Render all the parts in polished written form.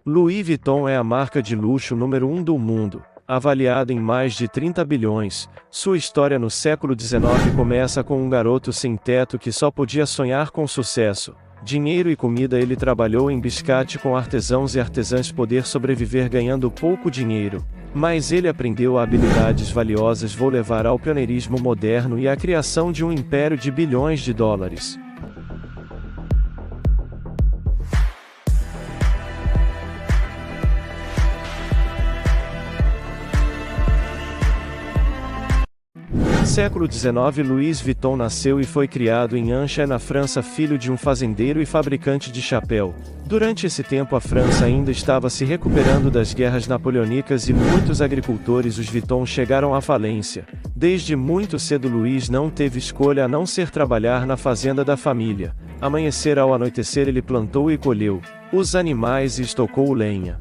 Louis Vuitton é a marca de luxo número 1 do mundo, avaliada em mais de 30 bilhões. Sua história no século XIX começa com um garoto sem teto que só podia sonhar com sucesso, dinheiro e comida. Ele trabalhou em biscate com artesãos e artesãs poder sobreviver ganhando pouco dinheiro. Mas ele aprendeu habilidades valiosas. Vou levar ao pioneirismo moderno e à criação de um império de bilhões de dólares. Século XIX. Louis Vuitton nasceu e foi criado em Ancha, na França, filho de um fazendeiro e fabricante de chapéu. Durante esse tempo a França ainda estava se recuperando das guerras napoleônicas e muitos agricultores. Os Vuitton chegaram à falência. Desde muito cedo Louis não teve escolha a não ser trabalhar na fazenda da família. Amanhecer ao anoitecer ele plantou e colheu os animais e estocou lenha.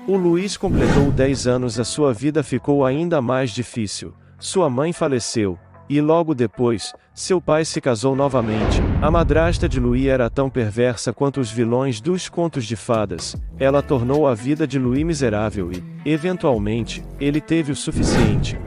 O Louis completou 10 anos. A sua vida ficou ainda mais difícil. Sua mãe faleceu, e logo depois, seu pai se casou novamente. A madrasta de Louis era tão perversa quanto os vilões dos contos de fadas. Ela tornou a vida de Louis miserável e, eventualmente, ele teve o suficiente.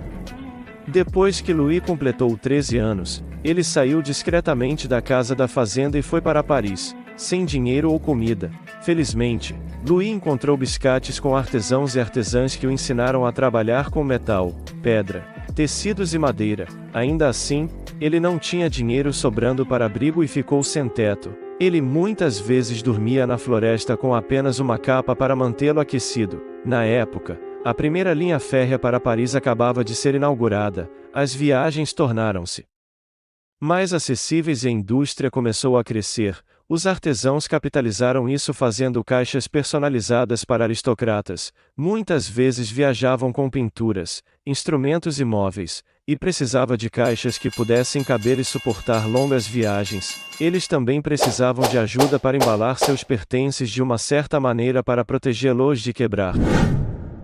Depois que Louis completou 13 anos, ele saiu discretamente da casa da fazenda e foi para Paris, sem dinheiro ou comida. Felizmente, Louis encontrou biscates com artesãos e artesãs que o ensinaram a trabalhar com metal, pedra, tecidos e madeira. Ainda assim, ele não tinha dinheiro sobrando para abrigo e ficou sem teto. Ele muitas vezes dormia na floresta com apenas uma capa para mantê-lo aquecido. Na época, a primeira linha férrea para Paris acabava de ser inaugurada. As viagens tornaram-se mais acessíveis e a indústria começou a crescer. Os artesãos capitalizaram isso fazendo caixas personalizadas para aristocratas. Muitas vezes viajavam com pinturas, instrumentos e móveis, e precisava de caixas que pudessem caber e suportar longas viagens. Eles também precisavam de ajuda para embalar seus pertences de uma certa maneira para protegê-los de quebrar.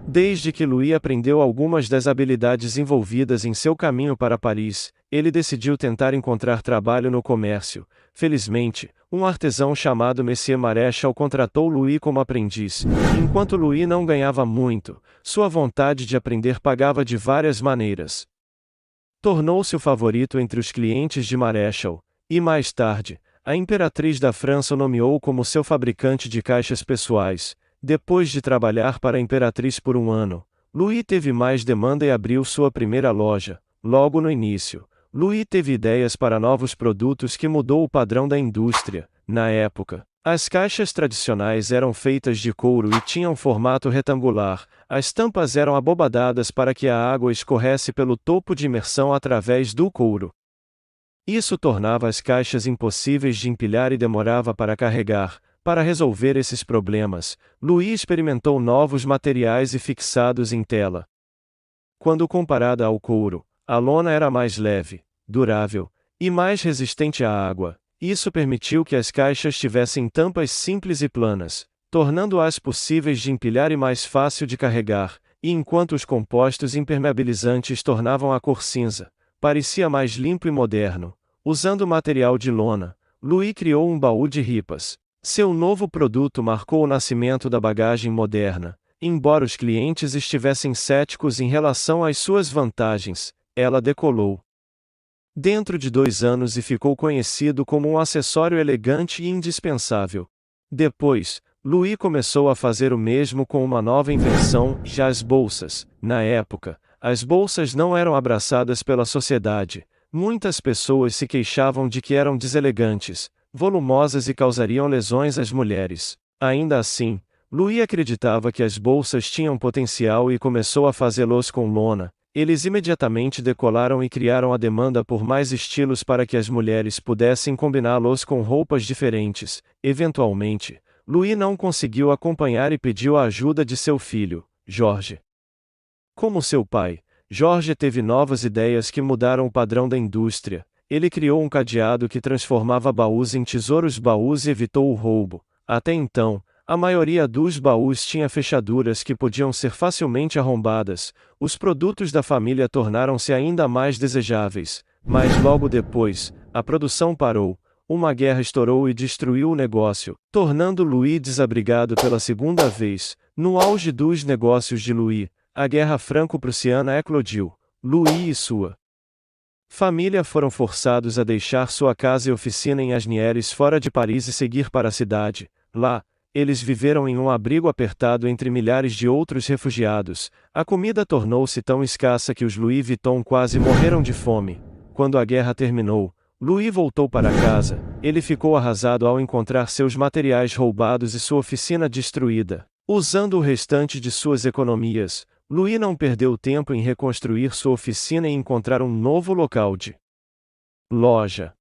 Desde que Louis aprendeu algumas das habilidades envolvidas em seu caminho para Paris, ele decidiu tentar encontrar trabalho no comércio. Felizmente, um artesão chamado Monsieur Marechal contratou Louis como aprendiz. Enquanto Louis não ganhava muito, sua vontade de aprender pagava de várias maneiras. Tornou-se o favorito entre os clientes de Marechal, e mais tarde, a imperatriz da França o nomeou como seu fabricante de caixas pessoais. Depois de trabalhar para a imperatriz por um ano, Louis teve mais demanda e abriu sua primeira loja. Logo no início, Louis teve ideias para novos produtos que mudou o padrão da indústria. Na época, as caixas tradicionais eram feitas de couro e tinham formato retangular. As tampas eram abobadadas para que a água escorresse pelo topo de imersão através do couro. Isso tornava as caixas impossíveis de empilhar e demorava para carregar. Para resolver esses problemas, Louis experimentou novos materiais e fixados em tela. Quando comparada ao couro, a lona era mais leve, durável e mais resistente à água. Isso permitiu que as caixas tivessem tampas simples e planas, tornando-as possíveis de empilhar e mais fácil de carregar, e enquanto os compostos impermeabilizantes tornavam a cor cinza, parecia mais limpo e moderno. Usando material de lona, Louis criou um baú de ripas. Seu novo produto marcou o nascimento da bagagem moderna. Embora os clientes estivessem céticos em relação às suas vantagens, ela decolou dentro de 2 anos e ficou conhecido como um acessório elegante e indispensável. Depois, Louis começou a fazer o mesmo com uma nova invenção, já as bolsas. Na época, as bolsas não eram abraçadas pela sociedade. Muitas pessoas se queixavam de que eram deselegantes, volumosas e causariam lesões às mulheres. Ainda assim, Louis acreditava que as bolsas tinham potencial e começou a fazê-los com lona. Eles imediatamente decolaram e criaram a demanda por mais estilos para que as mulheres pudessem combiná-los com roupas diferentes. Eventualmente, Louis não conseguiu acompanhar e pediu a ajuda de seu filho, George. Como seu pai, George teve novas ideias que mudaram o padrão da indústria. Ele criou um cadeado que transformava baús em tesouros-baús e evitou o roubo. Até então, a maioria dos baús tinha fechaduras que podiam ser facilmente arrombadas. Os produtos da família tornaram-se ainda mais desejáveis, mas logo depois, a produção parou. uma guerra estourou e destruiu o negócio, tornando Louis desabrigado pela segunda vez. No auge dos negócios de Louis, a Guerra Franco-Prussiana eclodiu. Louis e sua família foram forçados a deixar sua casa e oficina em Asnieres fora de Paris e seguir para a cidade. Lá, eles viveram em um abrigo apertado entre milhares de outros refugiados. A comida tornou-se tão escassa que os Louis Vuitton quase morreram de fome. Quando a guerra terminou, Louis voltou para casa. Ele ficou arrasado ao encontrar seus materiais roubados e sua oficina destruída. Usando o restante de suas economias, Louis não perdeu tempo em reconstruir sua oficina e encontrar um novo local de loja.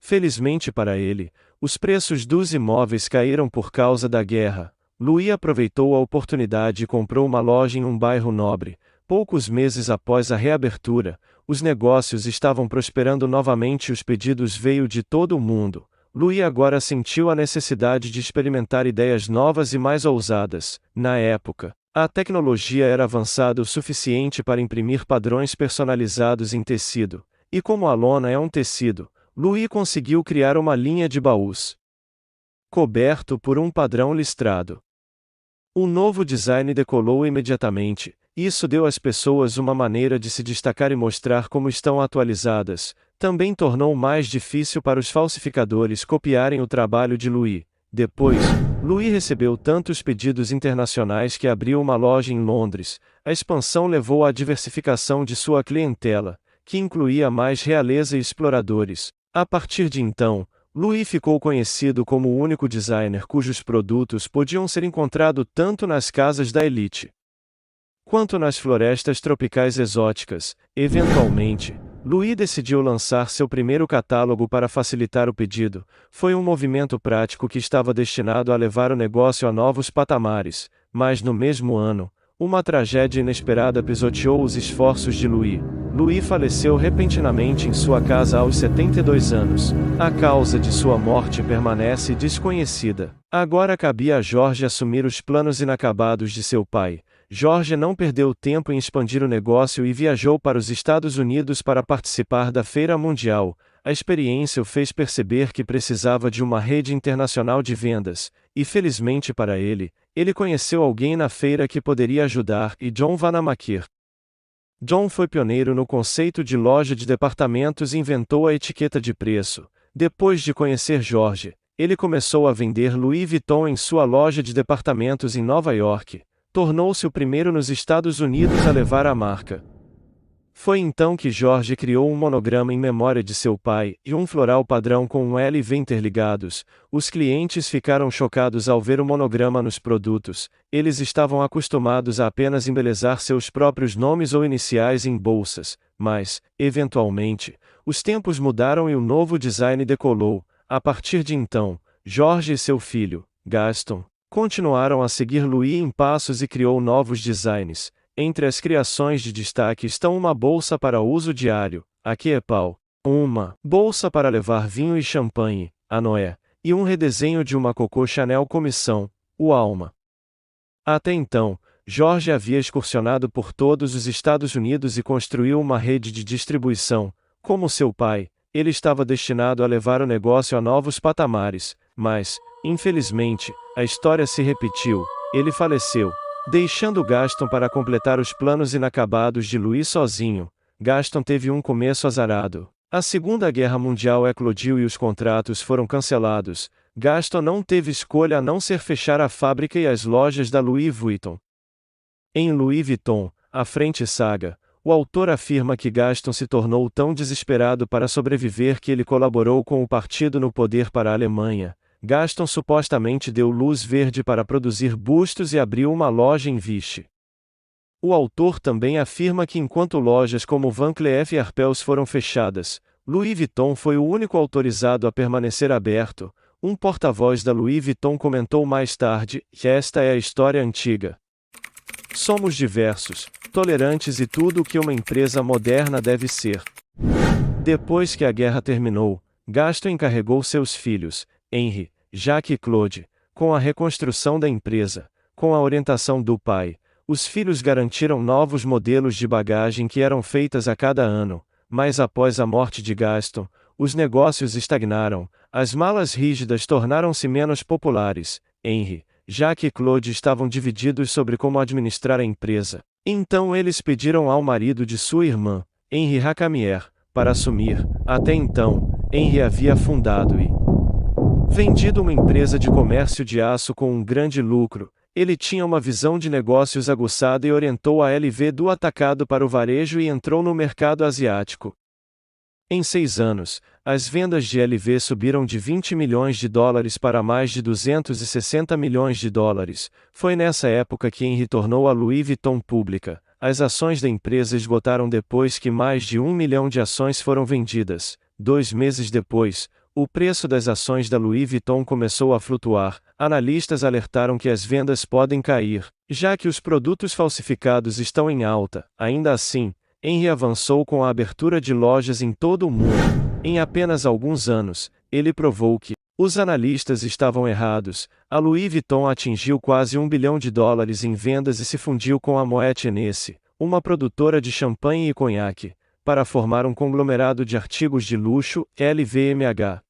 Felizmente para ele, os preços dos imóveis caíram por causa da guerra. Louis aproveitou a oportunidade e comprou uma loja em um bairro nobre. Poucos meses após a reabertura, os negócios estavam prosperando novamente e os pedidos veio de todo o mundo. Louis agora sentiu a necessidade de experimentar ideias novas e mais ousadas. Na época, a tecnologia era avançada o suficiente para imprimir padrões personalizados em tecido. E como a lona é um tecido, Louis conseguiu criar uma linha de baús coberto por um padrão listrado. O novo design decolou imediatamente. Isso deu às pessoas uma maneira de se destacar e mostrar como estão atualizadas. Também tornou mais difícil para os falsificadores copiarem o trabalho de Louis. Depois, Louis recebeu tantos pedidos internacionais que abriu uma loja em Londres. A expansão levou à diversificação de sua clientela, que incluía mais realeza e exploradores. A partir de então, Louis ficou conhecido como o único designer cujos produtos podiam ser encontrados tanto nas casas da elite quanto nas florestas tropicais exóticas. Eventualmente, Louis decidiu lançar seu primeiro catálogo para facilitar o pedido. Foi um movimento prático que estava destinado a levar o negócio a novos patamares, mas no mesmo ano, uma tragédia inesperada pisoteou os esforços de Louis. Louis faleceu repentinamente em sua casa aos 72 anos. A causa de sua morte permanece desconhecida. Agora cabia a George assumir os planos inacabados de seu pai. George não perdeu tempo em expandir o negócio e viajou para os Estados Unidos para participar da Feira Mundial. A experiência o fez perceber que precisava de uma rede internacional de vendas, e felizmente para ele, ele conheceu alguém na feira que poderia ajudar, e John Vanamaker. John foi pioneiro no conceito de loja de departamentos e inventou a etiqueta de preço. Depois de conhecer George, ele começou a vender Louis Vuitton em sua loja de departamentos em Nova York. Tornou-se o primeiro nos Estados Unidos a levar a marca. Foi então que George criou um monograma em memória de seu pai, e um floral padrão com um L e V interligados. Os clientes ficaram chocados ao ver o monograma nos produtos. Eles estavam acostumados a apenas embelezar seus próprios nomes ou iniciais em bolsas, mas, eventualmente, os tempos mudaram e o novo design decolou. A partir de então, George e seu filho, Gaston, continuaram a seguir Louis em passos e criou novos designs. Entre as criações de destaque estão uma bolsa para uso diário, a Keepal, uma bolsa para levar vinho e champanhe, a Noé, e um redesenho de uma Coco Chanel Comissão, o Alma. Até então, George havia excursionado por todos os Estados Unidos e construiu uma rede de distribuição. Como seu pai, ele estava destinado a levar o negócio a novos patamares, mas, infelizmente, a história se repetiu. Ele faleceu, deixando Gaston para completar os planos inacabados de Louis sozinho. Gaston teve um começo azarado. A Segunda Guerra Mundial eclodiu e os contratos foram cancelados. Gaston não teve escolha a não ser fechar a fábrica e as lojas da Louis Vuitton. Em Louis Vuitton, a Frente Saga, o autor afirma que Gaston se tornou tão desesperado para sobreviver que ele colaborou com o partido no poder para a Alemanha. Gaston supostamente deu luz verde para produzir bustos e abriu uma loja em Vichy. O autor também afirma que enquanto lojas como Van Cleef e Arpels foram fechadas, Louis Vuitton foi o único autorizado a permanecer aberto. Um porta-voz da Louis Vuitton comentou mais tarde que esta é a história antiga. Somos diversos, tolerantes e tudo o que uma empresa moderna deve ser. Depois que a guerra terminou, Gaston encarregou seus filhos, Henri, Jacques e Claude, com a reconstrução da empresa. Com a orientação do pai, os filhos garantiram novos modelos de bagagem que eram feitas a cada ano, mas após a morte de Gaston, os negócios estagnaram, as malas rígidas tornaram-se menos populares. Henry, Jacques e Claude estavam divididos sobre como administrar a empresa. Então eles pediram ao marido de sua irmã, Henri Racamier, para assumir. Até então, Henri havia fundado e vendido uma empresa de comércio de aço com um grande lucro. Ele tinha uma visão de negócios aguçada e orientou a LV do atacado para o varejo e entrou no mercado asiático. Em 6 anos, as vendas de LV subiram de 20 milhões de dólares para mais de 260 milhões de dólares. Foi nessa época que Henry tornou a Louis Vuitton pública. As ações da empresa esgotaram depois que mais de 1 milhão de ações foram vendidas. 2 meses depois, o preço das ações da Louis Vuitton começou a flutuar. Analistas alertaram que as vendas podem cair, já que os produtos falsificados estão em alta. Ainda assim, Henry avançou com a abertura de lojas em todo o mundo. Em apenas alguns anos, ele provou que os analistas estavam errados. A Louis Vuitton atingiu quase 1 bilhão de dólares em vendas e se fundiu com a Moet Hennessy, uma produtora de champanhe e conhaque, para formar um conglomerado de artigos de luxo, LVMH.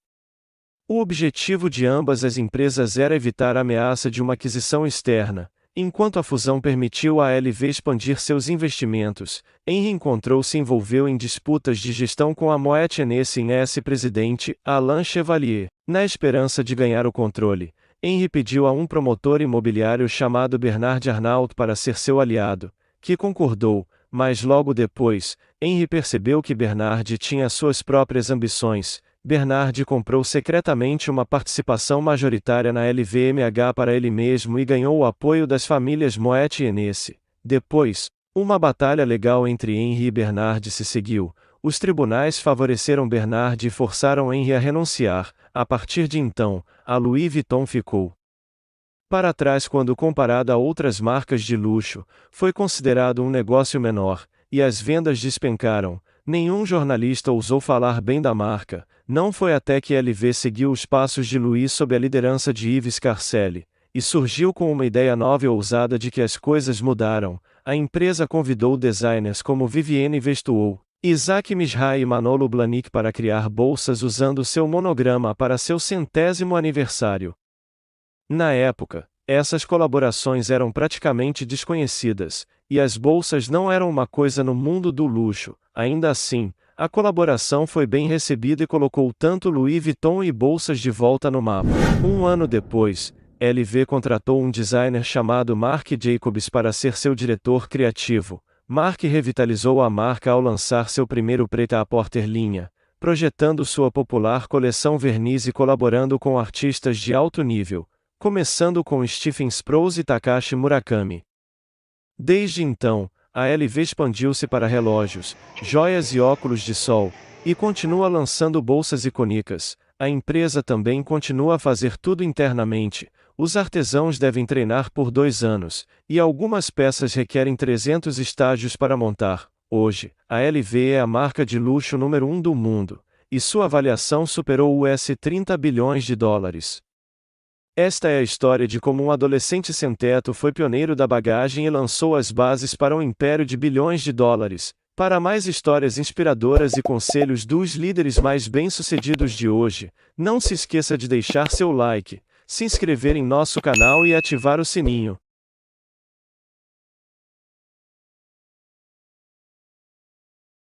O objetivo de ambas as empresas era evitar a ameaça de uma aquisição externa. Enquanto a fusão permitiu à LV expandir seus investimentos, Henry se envolveu em disputas de gestão com a Moet Hennessy e ex-presidente, Alain Chevalier. Na esperança de ganhar o controle, Henry pediu a um promotor imobiliário chamado Bernard Arnault para ser seu aliado, que concordou, mas logo depois, Henry percebeu que Bernard tinha suas próprias ambições. Bernard comprou secretamente uma participação majoritária na LVMH para ele mesmo e ganhou o apoio das famílias Moet e Hennessy. Depois, uma batalha legal entre Henry e Bernard se seguiu. Os tribunais favoreceram Bernard e forçaram Henry a renunciar. A partir de então, a Louis Vuitton ficou para trás quando comparada a outras marcas de luxo. Foi considerado um negócio menor, e as vendas despencaram. Nenhum jornalista ousou falar bem da marca. Não foi até que LV seguiu os passos de Louis sob a liderança de Yves Carcelli, e surgiu com uma ideia nova e ousada de que as coisas mudaram. A empresa convidou designers como Vivienne Westwood, Isaac Mizrahi e Manolo Blahnik para criar bolsas usando seu monograma para seu 100º aniversário. Na época, essas colaborações eram praticamente desconhecidas, e as bolsas não eram uma coisa no mundo do luxo. Ainda assim, a colaboração foi bem recebida e colocou tanto Louis Vuitton e bolsas de volta no mapa. Um ano depois, LV contratou um designer chamado Marc Jacobs para ser seu diretor criativo. Marc revitalizou a marca ao lançar seu primeiro prêt-à-porter linha, projetando sua popular coleção verniz e colaborando com artistas de alto nível, começando com Stephen Sprouse e Takashi Murakami. Desde então, a LV expandiu-se para relógios, joias e óculos de sol, e continua lançando bolsas icônicas. A empresa também continua a fazer tudo internamente. Os artesãos devem treinar por 2 anos, e algumas peças requerem 300 estágios para montar. Hoje, a LV é a marca de luxo número 1 do mundo, e sua avaliação superou US 30 bilhões de dólares. Esta é a história de como um adolescente sem-teto foi pioneiro da bagagem e lançou as bases para um império de bilhões de dólares. Para mais histórias inspiradoras e conselhos dos líderes mais bem-sucedidos de hoje, não se esqueça de deixar seu like, se inscrever em nosso canal e ativar o sininho.